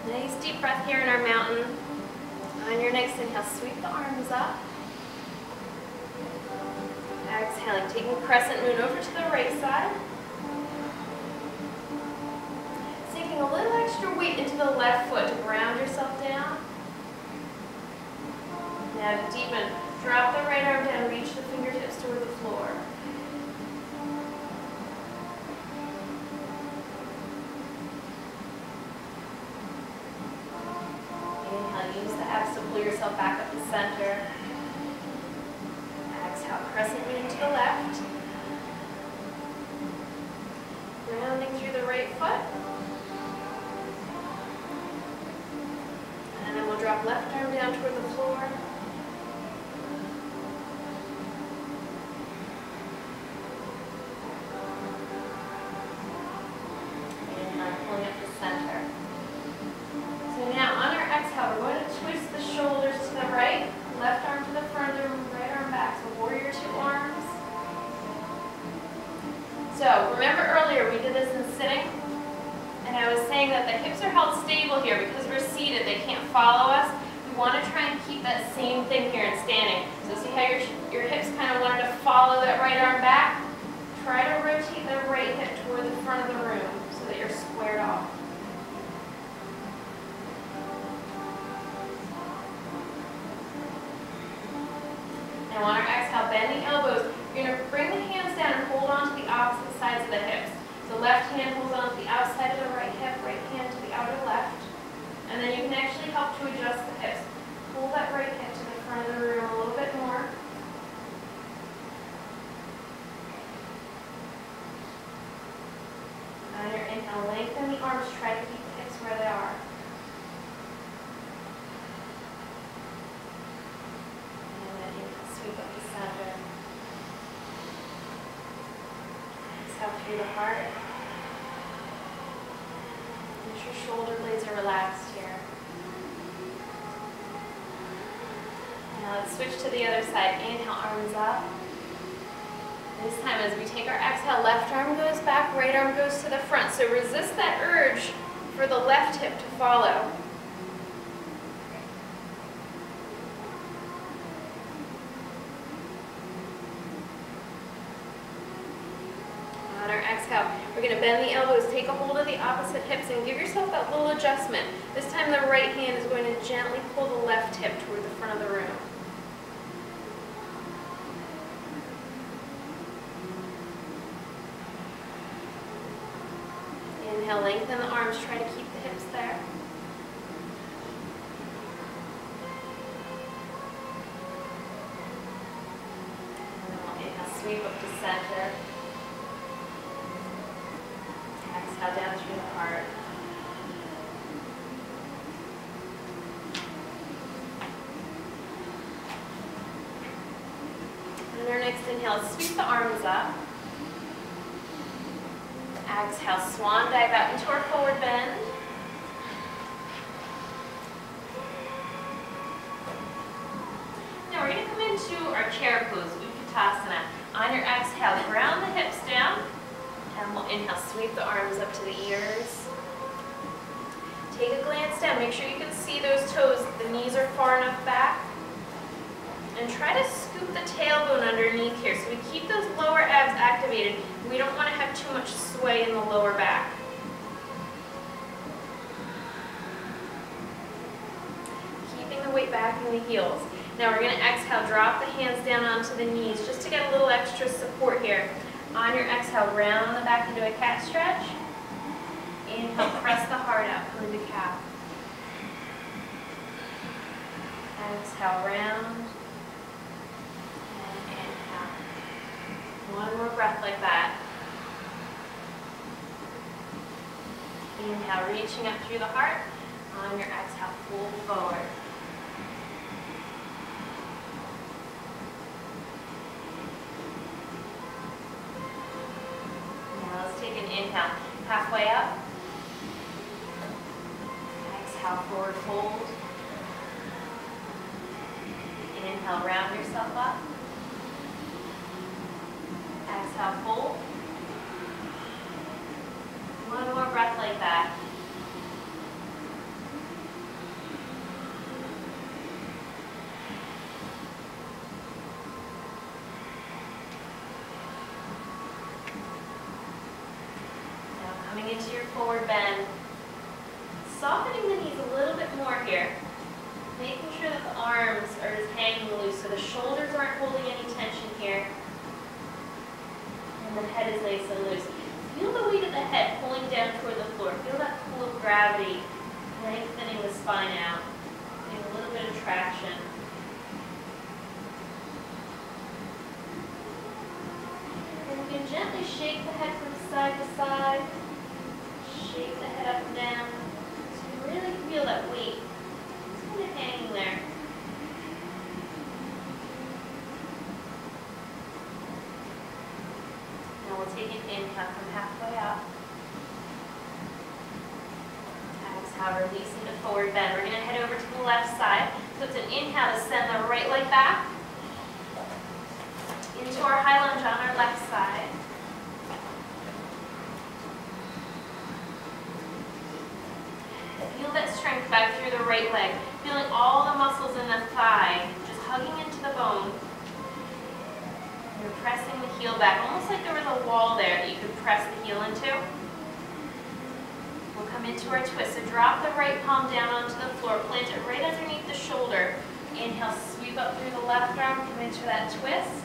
Nice deep breath here in our mountain. On your next inhale, sweep the arms up. Exhaling, taking crescent moon over to the right side. Sinking a little extra weight into the left foot to ground yourself down. Now to deepen, drop the right arm down, reach the fingertips toward the floor. Inhale, use the abs to pull yourself back up to center. Exhale, crescent moon to the left. Grounding through the right foot. And then we'll drop left arm down toward the floor. Inhale, pulling up to center. So now on our exhale, we're going to twist the shoulders to the right, left arm to the front of the room, right arm back. So warrior two arms. So remember earlier we did this in sitting, and I was saying that the hips are held stable here because we're seated. They can't follow us. We want to try and keep that same thing here in standing. So see how your hips kind of learn to follow that right arm back? Try to rotate the right hip toward the front of the room so that you're squared off. Now on our exhale, bend the elbows. You're going to bring the hands down and hold on to the opposite sides of the hips. So left hand holds on to the outside of the right hip, right hand to the outer left. And then you can actually help to adjust the hips. Pull that right hip to the front of the room a little bit more. On your inhale, lengthen the arms. Try to keep the hips where they are. And then inhale, sweep up the center. Exhale through the heart. Make sure shoulder blades are relaxed here. Now let's switch to the other side. Inhale, arms up. This time as we take our exhale, left arm goes back, right arm goes to the front. So resist that urge for the left hip to follow. On our exhale, we're going to bend the elbows, take a hold of the opposite hips, and give yourself that little adjustment. This time the right hand is going to gently pull the left hip toward the front of the room. Inhale, lengthen the arms, try to keep the hips there. And then we'll inhale, sweep up to center. Exhale down through the heart. And our next inhale, sweep the arms up. Exhale, swan dive out into our forward bend. Now we're going to come into our chair pose, Utkatasana. On your exhale, ground the hips down. And we'll inhale, sweep the arms up to the ears. Take a glance down. Make sure you can see those toes. The knees are far enough back. And try to scoop the tailbone underneath here. So we keep those lower abs activated. We don't want to have too much sway in the lower back. Keeping the weight back in the heels. Now we're going to exhale, drop the hands down onto the knees just to get a little extra support here. On your exhale, round the back into a cat stretch. Inhale, press the heart out, come into cat. Exhale, round. And inhale. One more breath like that. Inhale, reaching up through the heart. On your exhale, fold forward. Now let's take an inhale, halfway up. Exhale, forward fold. Inhale, round yourself up. Exhale, fold. One more breath like that. forward bend. Softening the knees a little bit more here. Making sure that the arms are just hanging loose so the shoulders aren't holding any tension here. And the head is nice and loose. Feel the weight of the head pulling down toward the floor. Feel that pull of gravity lengthening the spine out. Getting a little bit of traction. And you can gently shake the head from side to side. Shake the head up and down. So you really feel that weight. It's kind of hanging there. Now we'll take an inhale from halfway up. Exhale, releasing to forward bend. We're going to head over to the left side. So it's an inhale to send the right leg back into our high lunge on our left side. Feel that strength back through the right leg. Feeling all the muscles in the thigh, just hugging into the bone. You're pressing the heel back, almost like there was a wall there that you could press the heel into. We'll come into our twist. So drop the right palm down onto the floor, plant it right underneath the shoulder. Inhale, sweep up through the left arm, come into that twist.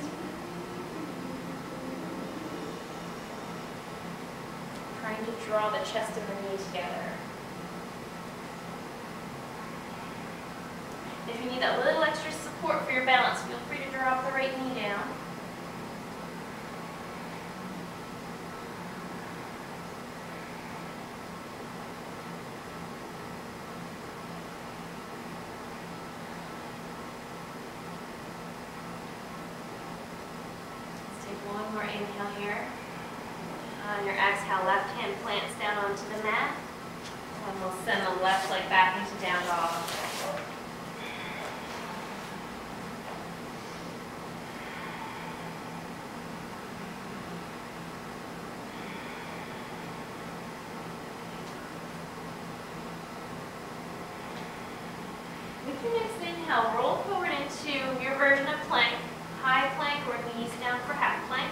Trying to draw the chest and the knee together. If you need that little extra support for your balance, feel free to drop the right knee down. Let's take one more inhale here. On your exhale, left hand plants down onto the mat. And we'll send the left leg back into down dog. With your next inhale, roll forward into your version of plank, high plank or knees down for half plank.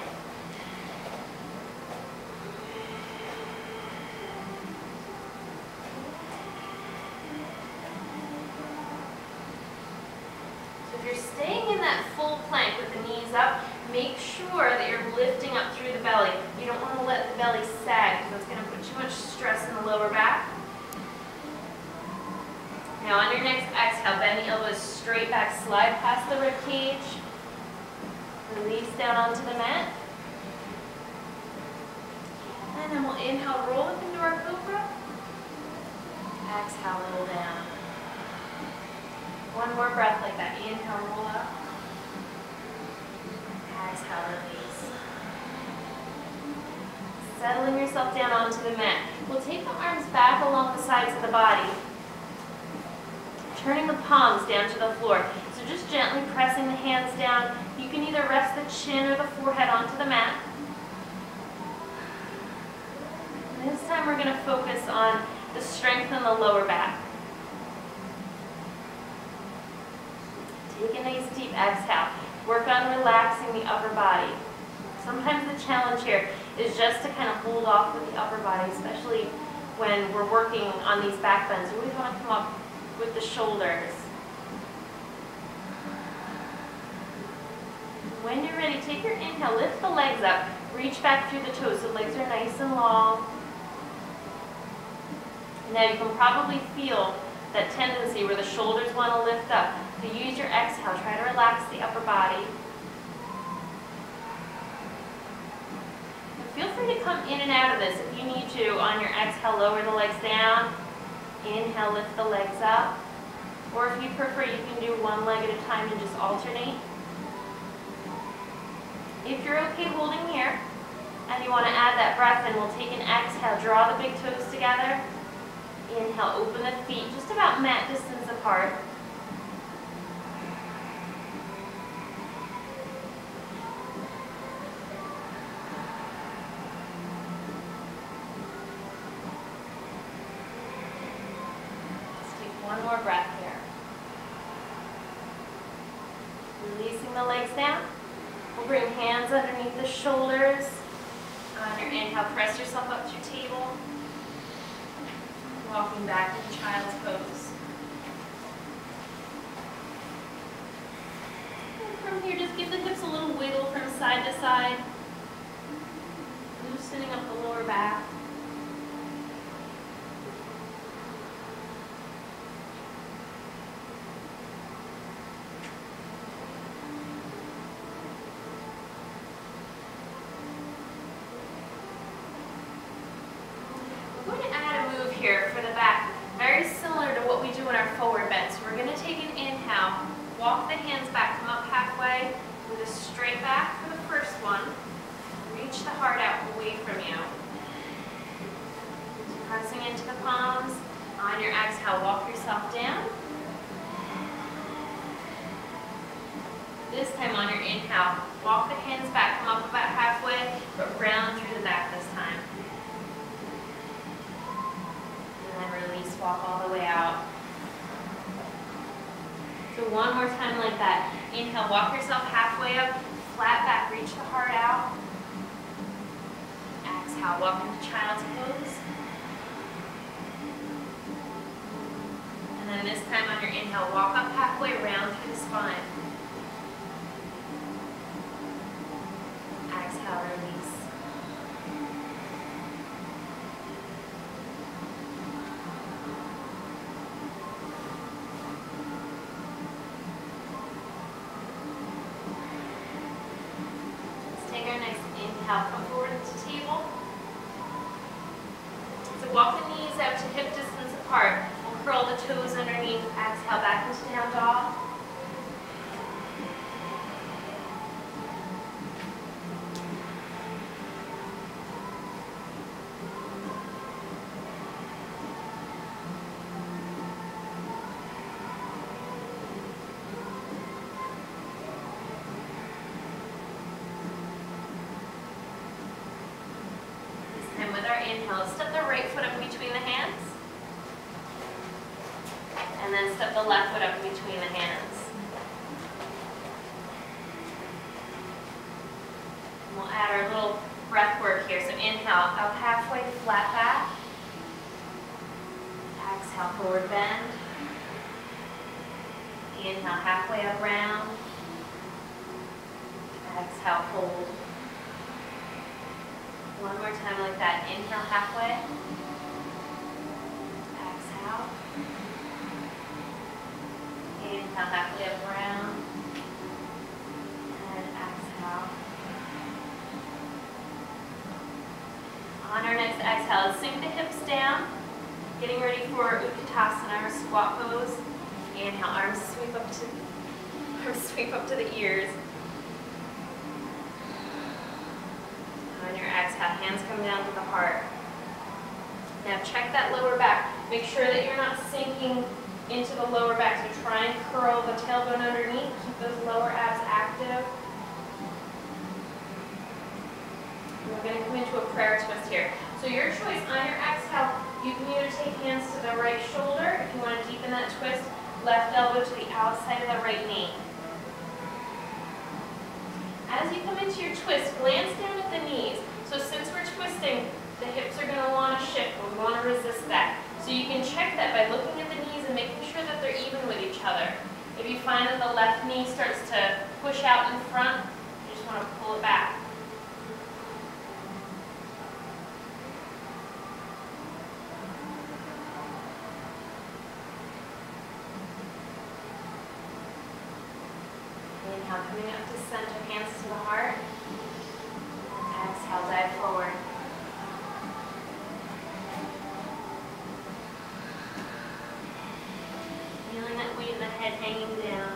So if you're staying in that full plank with the knees up, make sure that you're lifting up through the belly. You don't want to let the belly sag because it's going to put too much stress in the lower back. Now on your next exhale, bend the elbows straight back, slide past the rib cage, release down onto the mat. And then we'll inhale, roll up into our cobra. Exhale, roll down. One more breath like that. Inhale, roll up. Exhale, release. Settling yourself down onto the mat. We'll take the arms back along the sides of the body. Turning the palms down to the floor. So just gently pressing the hands down. You can either rest the chin or the forehead onto the mat. And this time we're going to focus on the strength in the lower back. Take a nice deep exhale. Work on relaxing the upper body. Sometimes the challenge here is just to kind of hold off with the upper body, especially when we're working on these back bends. We always want to come up with the shoulders. When you're ready, take your inhale, lift the legs up, reach back through the toes so legs are nice and long. Now you can probably feel that tendency where the shoulders want to lift up. So use your exhale, try to relax the upper body. And feel free to come in and out of this if you need to. On your exhale, lower the legs down. Inhale, lift the legs up. Or if you prefer, you can do one leg at a time and just alternate. If you're okay holding here, and you want to add that breath in, we'll take an exhale, draw the big toes together. Inhale, open the feet just about mat distance apart. One more breath here. Releasing the legs down. We'll bring hands underneath the shoulders. On your inhale, press yourself up to your table. walking back into child's pose. And from here, just give the hips a little wiggle from side to side, loosening up the lower back. We're going to add a move here for the back, very similar to what we do in our forward bend. So we're going to take an inhale, walk the hands back, come up halfway with a straight back for the first one. Reach the heart out away from you. Pressing into the palms. On your exhale, walk yourself down. This time on your inhale, walk the hands back, come up about halfway, but round through the back this time. And then release, walk all the way out. So one more time like that. Inhale, walk yourself halfway up, flat back, reach the heart out. Exhale, walk into child's pose. And then this time on your inhale, walk up halfway, round through the spine. Exhale, release. Let's take our next inhale, come forward into table. So walk the knees out to hip distance apart. Curl the toes underneath, exhale back into down dog. This time with our inhale, step the right foot up between the hands. And then step the left foot up between the hands. And we'll add our little breath work here. So inhale, up halfway, flat back. Exhale, forward bend. Inhale, halfway up, round. Exhale, hold. One more time like that. Inhale, halfway. Exhale. Inhale, halfway up, round, and exhale. On our next exhale, sink the hips down, getting ready for Utkatasana, or squat pose. Inhale, arms sweep up to the ears. On your exhale, hands come down to the heart. Now check that lower back. Make sure that you're not sinking into the lower back, so try and curl the tailbone underneath, keep those lower abs active. We're going to come into a prayer twist here. So your choice, on your exhale, you can either take hands to the right shoulder, if you want to deepen that twist, left elbow to the outside of the right knee. As you come into your twist, glance down at the knees. So since we're twisting, the hips are going to want to shift, but we want to resist that. So you can check that by looking at the knees and making sure that they're even with each other. If you find that the left knee starts to push out in front, you just want to pull it back. Inhale, coming up to center, hands to the heart. Exhale, dive forward. Feeling that weight of the head hanging down.